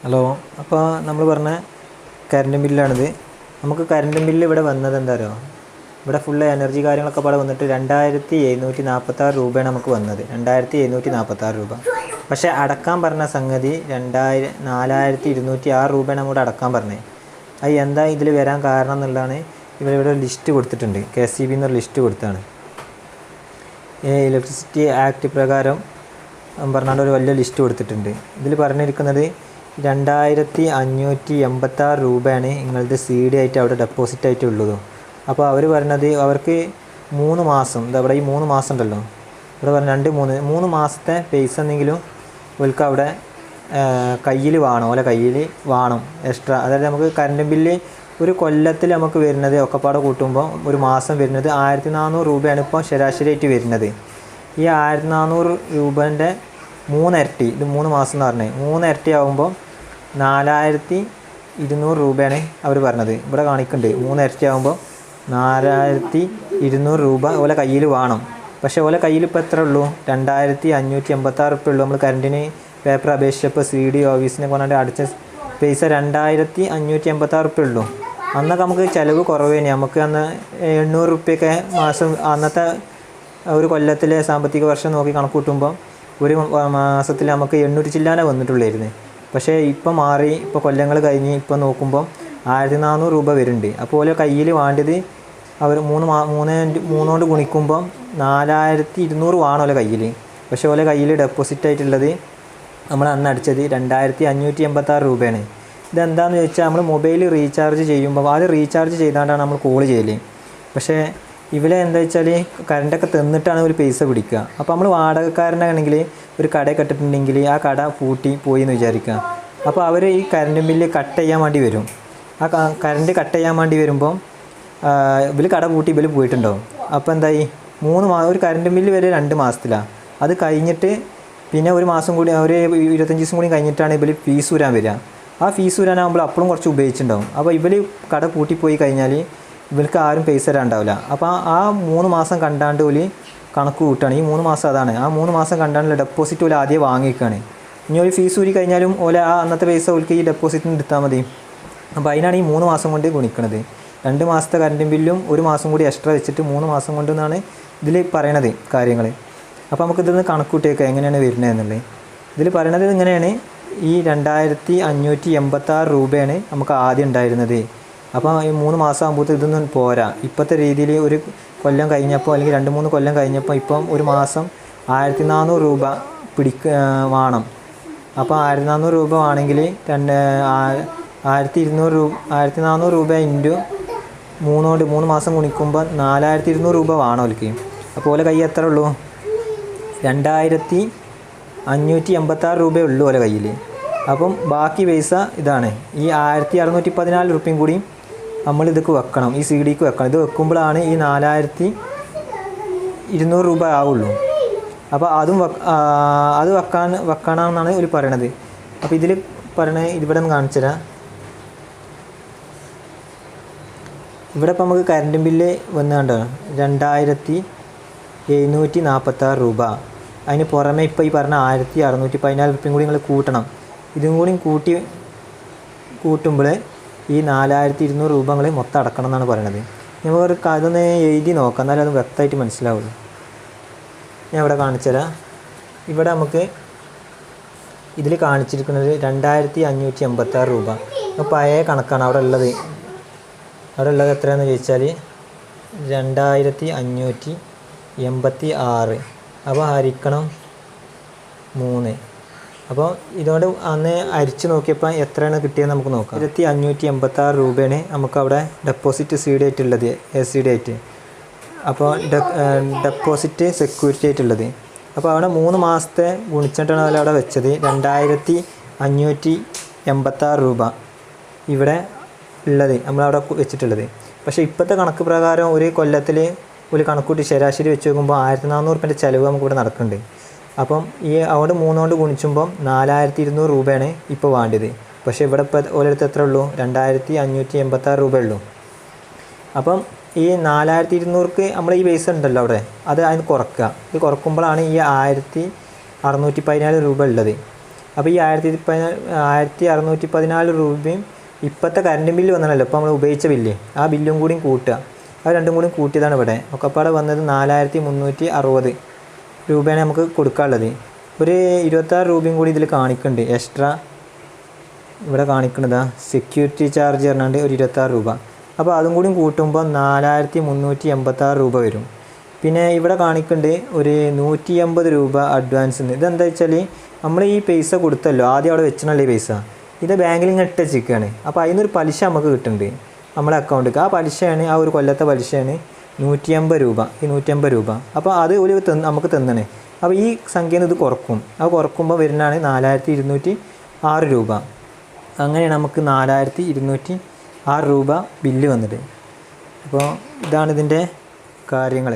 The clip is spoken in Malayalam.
ഹലോ, അപ്പോൾ നമ്മൾ പറഞ്ഞ കറണ്ട് ബില്ലാണിത്. നമുക്ക് കറണ്ട് ബില്ല് ഇവിടെ വന്നത് എന്താ പറയുക, ഇവിടെ ഫുള്ള് എനർജി കാര്യങ്ങളൊക്കെ പാടെ വന്നിട്ട് 2746 രൂപയാണ് നമുക്ക് വന്നത്. 2746 രൂപ. പക്ഷേ അടക്കാൻ പറഞ്ഞ സംഗതി 4206 രൂപയാണ് നമ്മോട് അടക്കാൻ പറഞ്ഞത്. അത് എന്താ ഇതിൽ വരാൻ കാരണം എന്നുള്ളതാണ് ഇവരിവിടെ ലിസ്റ്റ് കൊടുത്തിട്ടുണ്ട്. KSEB എന്നൊരു ലിസ്റ്റ് കൊടുത്താണ്. ഇലക്ട്രിസിറ്റി ആക്ട് പ്രകാരം പറഞ്ഞാൽ ഒരു വലിയ ലിസ്റ്റ് കൊടുത്തിട്ടുണ്ട്. ഇതിൽ പറഞ്ഞിരിക്കുന്നത് 2586 രൂപയാണ് നിങ്ങളുടെ CD ആയിട്ട് അവിടെ ഡെപ്പോസിറ്റ് ആയിട്ടുള്ളൂ. അപ്പോൾ അവർ പറഞ്ഞത് അവർക്ക് 3 മാസം, എന്താ ഇവിടെ ഈ 3 മാസം ഉണ്ടല്ലോ, ഇവിടെ പറഞ്ഞ 3 മാസത്തെ പൈസ എന്തെങ്കിലും അവർക്ക് അവിടെ കയ്യിൽ വേണം, ഓലെ കയ്യിൽ വേണം എക്സ്ട്രാ. അതായത് നമുക്ക് കറണ്ട് ബില്ല് ഒരു കൊല്ലത്തിൽ നമുക്ക് വരുന്നത് ഒക്കെപ്പാടെ കൂട്ടുമ്പോൾ ഒരു മാസം വരുന്നത് 1400 രൂപയാണ് ഇപ്പോൾ ശരാശരിയായിട്ട് വരുന്നത്. ഈ 1400 രൂപേൻ്റെ 3 ഇരട്ടി, ഇത് 3 മാസം എന്ന് പറഞ്ഞത് 3 ഇരട്ടി ആകുമ്പോൾ 4200 രൂപയാണ് അവർ പറഞ്ഞത്. ഇവിടെ കാണിക്കുന്നുണ്ട് 3 ഇരട്ടി ആകുമ്പോൾ 4200 രൂപ ഓലെ കയ്യിൽ വേണം. പക്ഷേ ഓലെ കയ്യിൽ ഇപ്പോൾ എത്ര ഉള്ളൂ? 2586 റുപ്യ ഉള്ളൂ. നമ്മൾ കറണ്ടിന് പേപ്പർ അപേക്ഷിച്ചപ്പോൾ CD ഓഫീസിനെ കൊണ്ടാണ്ട് അടിച്ച പൈസ 2586 റുപ്യ ഉള്ളൂ. അന്നൊക്കെ നമുക്ക് ചിലവ് കുറവേനി. നമുക്ക് അന്ന് 800 റുപ്യൊക്കെ മാസം, അന്നത്തെ ഒരു കൊല്ലത്തിലെ സാമ്പത്തിക വർഷം നോക്കി കണക്ക് കൂട്ടുമ്പോൾ ഒരു മാസത്തിൽ നമുക്ക് 800 ചില്ലാനേ വന്നിട്ടുള്ളായിരുന്നു. പക്ഷേ ഇപ്പം മാറി, ഇപ്പോൾ കൊല്ലങ്ങൾ കഴിഞ്ഞ് ഇപ്പോൾ നോക്കുമ്പോൾ 1400 രൂപ വരുന്നുണ്ട്. അപ്പോൾ ഓരോ കയ്യിൽ വേണ്ടത് അവർ 3 കൊണ്ട് ഗുണിക്കുമ്പോൾ 4200 വേണം ഓരോ കയ്യിൽ. പക്ഷേ ഓരോ കയ്യിൽ ഡെപ്പോസിറ്റ് ആയിട്ടുള്ളത് നമ്മൾ അന്ന് അടിച്ചത് 2586 രൂപയാണ്. ഇതെന്താണെന്ന് ചോദിച്ചാൽ നമ്മൾ മൊബൈൽ റീചാർജ് ചെയ്യുമ്പോൾ അത് റീചാർജ് ചെയ്താണ്ടാണ് നമ്മൾ കോൾ ചെയ്യൽ. പക്ഷേ ഇവരെ എന്താ വെച്ചാൽ കറണ്ടൊക്കെ തന്നിട്ടാണ് ഒരു പൈസ പിടിക്കുക. അപ്പോൾ നമ്മൾ വാടകക്കാരനാണെങ്കിൽ ഒരു കടയൊക്കെ ഇട്ടിട്ടുണ്ടെങ്കിൽ ആ കട പൂട്ടി പോയി എന്ന് വിചാരിക്കുക. അപ്പോൾ അവർ ഈ കറണ്ട് ബില്ല് കട്ട് ചെയ്യാൻ വേണ്ടി വരും. ആ കറണ്ട് കട്ട് ചെയ്യാൻ വേണ്ടി വരുമ്പം ഇവർ കട പൂട്ടി ഇവർ പോയിട്ടുണ്ടാവും. അപ്പോൾ എന്തായി, ഒരു കറണ്ട് ബില്ല് വരെ 2 മാസത്തിലാണ്. അത് കഴിഞ്ഞിട്ട് പിന്നെ ഒരു മാസം കൂടി, ഒരു 25 ദിവസം കൂടി കഴിഞ്ഞിട്ടാണ് ഇവർ ഫീസ് ഊരാൻ വരിക. ആ ഫീസ് ഊരാനാകുമ്പോൾ അപ്പോഴും കുറച്ച് ഉപയോഗിച്ചിട്ടുണ്ടാവും. അപ്പോൾ ഇവർ കട പൂട്ടിപ്പോയി കഴിഞ്ഞാൽ ഇവർക്ക് ആരും പൈസ തരാണ്ടാവില്ല. അപ്പോൾ ആ 3 മാസം കണ്ടാണ്ട് ഓല് കണക്ക് കൂട്ടുകയാണ്. ഈ 3 മാസം അതാണ്, ആ 3 മാസം കണ്ടാണ്ടുള്ള ഡെപ്പോസിറ്റ് ഓല് ആദ്യം വാങ്ങിക്കുകയാണ്. ഇനി ഒരു ഫീസ് ഊരി കഴിഞ്ഞാലും ഓലെ ആ അന്നത്തെ പൈസ ഓൽക്ക് ഈ ഡെപ്പോസിറ്റിന് എടുത്താൽ മതി. അപ്പോൾ അതിനാണ് ഈ 3 മാസം കൊണ്ട് ഗുണിക്കുന്നത്. 2 മാസത്തെ കറണ്ട് ബില്ലും 1 മാസം കൂടി എക്സ്ട്രാ വെച്ചിട്ട് 3 മാസം കൊണ്ടെന്നാണ് ഇതിൽ പറയണത് കാര്യങ്ങൾ. അപ്പോൾ നമുക്കിതൊന്ന് കണക്ക് കൂട്ടിയേക്കാം എങ്ങനെയാണ് വരുന്നത് എന്നുള്ളത്. ഇതിൽ പറയണത് ഇങ്ങനെയാണ്, ഈ 2586 രൂപയാണ് നമുക്ക് ആദ്യം ഉണ്ടായിരുന്നത്. അപ്പോൾ ഈ 3 മാസം ആകുമ്പോഴത്തെ ഇതൊന്നും പോരാ. ഇപ്പോഴത്തെ രീതിയിൽ ഒരു കൊല്ലം കഴിഞ്ഞപ്പോൾ, അല്ലെങ്കിൽ 2-3 കൊല്ലം കഴിഞ്ഞപ്പോൾ ഇപ്പം ഒരു മാസം 1400 രൂപ വേണം. അപ്പോൾ 1400 രൂപ ആണെങ്കിൽ 1400 രൂപ ഇൻറ്റു 3 മാസം ഗുണിക്കുമ്പോൾ 4200 രൂപ വേണം അവർക്ക്. അപ്പോൾ ഓലെ കയ്യിൽ എത്ര ഉള്ളൂ? 2586 രൂപയേ ഉള്ളൂ ഓലെ കയ്യിൽ. അപ്പം ബാക്കി പൈസ ഇതാണ്. ഈ 1614 റുപ്യയും കൂടി നമ്മൾ ഇതൊക്കെ വെക്കണം, ഈ CDക്ക് വെക്കണം. ഇത് വെക്കുമ്പോഴാണ് ഈ 4200 രൂപ ആവുള്ളൂ. അപ്പോൾ അത് വെക്കണമെന്നാണ് ഇവർ പറയണത്. അപ്പോൾ ഇതിൽ പറയണത് ഇവിടെ ഒന്ന് കാണിച്ചു തരാം. ഇവിടെ ഇപ്പോൾ നമുക്ക് കറണ്ട് ബില്ല് വന്നുകൊണ്ടോ 2746 രൂപ. അതിന് പുറമെ ഇപ്പോൾ ഈ പറഞ്ഞ 1614 റുപ്യയും കൂടി നിങ്ങൾ കൂട്ടണം. ഇതും കൂടി കൂട്ടുമ്പോൾ ഈ 4200 രൂപ നിങ്ങൾ മൊത്തം അടക്കണം എന്നാണ് പറയണത്. നമുക്ക് അതൊന്ന് എഴുതി നോക്കാം, എന്നാലും അത് വ്യക്തമായിട്ട് മനസ്സിലാവുള്ളൂ. ഞാൻ ഇവിടെ കാണിച്ചു തരാം. ഇവിടെ നമുക്ക് ഇതിൽ കാണിച്ചിരിക്കുന്നത് 2586 രൂപ. പഴയ കണക്കാണ് അവിടെ ഉള്ളത്. എത്രയാണെന്ന് ചോദിച്ചാൽ 2586. അപ്പോൾ ഹരിക്കണം 3. അപ്പോൾ ഇതുകൊണ്ട് അന്ന് അരിച്ച് നോക്കിയപ്പോൾ എത്രയാണ് കിട്ടിയെന്ന് നമുക്ക് നോക്കാം. 2586 രൂപയാണ് നമുക്കവിടെ ഡെപ്പോസിറ്റ് CD ആയിട്ടുള്ളത്, CD ആയിട്ട്. അപ്പോൾ ഡെപ്പോസിറ്റ് സെക്യൂരിറ്റി ആയിട്ടുള്ളത്. അപ്പോൾ അവിടെ 3 മാസത്തെ ഗുണിച്ചിട്ടാണ് അവിടെ വെച്ചത് 2586 രൂപ ഇവിടെ ഉള്ളത്, നമ്മളവിടെ വെച്ചിട്ടുള്ളത്. പക്ഷേ ഇപ്പോഴത്തെ കണക്ക് പ്രകാരം ഒരു കൊല്ലത്തിൽ ഒരു കണക്കൂട്ടി ശരാശരി വെച്ച് നോക്കുമ്പോൾ 1400 റുപ്യൻ്റെ ചിലവ് നമുക്കിവിടെ നടക്കുന്നുണ്ട്. അപ്പം ഈ അവിടെ 3 കൊണ്ട് ഗുണിച്ചുമ്പോൾ 4200 രൂപയാണ് ഇപ്പോൾ വേണ്ടത്. പക്ഷേ ഇവിടെ ഇപ്പോൾ ഓരോരുത്തർ എത്ര ഉള്ളൂ? 2586 രൂപ ഉള്ളൂ. അപ്പം ഈ 4200ക്ക് നമ്മൾ ഈ പൈസ ഉണ്ടല്ലോ അവിടെ, അത് അതിന് കുറക്കുക. ഇത് കുറക്കുമ്പോഴാണ് ഈ 1614 രൂപ ഉള്ളത്. അപ്പോൾ ഈ 1614 രൂപയും ഇപ്പോഴത്തെ കറണ്ട് ബില്ല് വന്നതല്ലോ, ഇപ്പോൾ നമ്മൾ ഉപയോഗിച്ച ബില്ല്, ആ ബില്ലും കൂടിയും കൂട്ടുക, അത് രണ്ടും കൂടി കൂട്ടിയതാണ് ഇവിടെ ഒക്കെപ്പാടെ വന്നത് 4360 രൂപയാണ് നമുക്ക് കൊടുക്കാനുള്ളത്. ഒരു 26 രൂപയും കൂടി ഇതിൽ കാണിക്കുന്നുണ്ട് എക്സ്ട്രാ, ഇവിടെ കാണിക്കുന്നതാ സെക്യൂരിറ്റി ചാർജ് പറഞ്ഞാണ്ട് ഒരു 26 രൂപ. അപ്പോൾ അതും കൂടി കൂട്ടുമ്പോൾ 4386 രൂപ വരും. പിന്നെ ഇവിടെ കാണിക്കുന്നുണ്ട് ഒരു 180 രൂപ അഡ്വാൻസ്. ഇതെന്താ വെച്ചാൽ നമ്മൾ ഈ പൈസ കൊടുത്തല്ലോ, ആദ്യം അവിടെ വെച്ചിട്ടുള്ള പൈസ ഇത് ബാങ്കിൽ ഇങ്ങനെ ഇട്ട് വെച്ചിരിക്കുകയാണ്. അപ്പോൾ അതിനൊരു പലിശ നമുക്ക് കിട്ടുന്നുണ്ട് നമ്മുടെ അക്കൗണ്ടിലേക്ക്. ആ പലിശയാണ്, ആ ഒരു കൊല്ലത്തെ പലിശയാണ് 180 രൂപ. ഈ 180 രൂപ അപ്പോൾ അത് ഒരു നമുക്ക് തന്നണേ. അപ്പോൾ ഈ സംഖ്യയിൽ ഇത് കുറക്കും, അത് കുറക്കുമ്പോൾ വരുന്നതാണ് 4206 രൂപ. അങ്ങനെയാണ് നമുക്ക് 4206 രൂപ ബില്ല് വന്നത്. അപ്പോൾ ഇതാണ് ഇതിൻ്റെ കാര്യങ്ങൾ.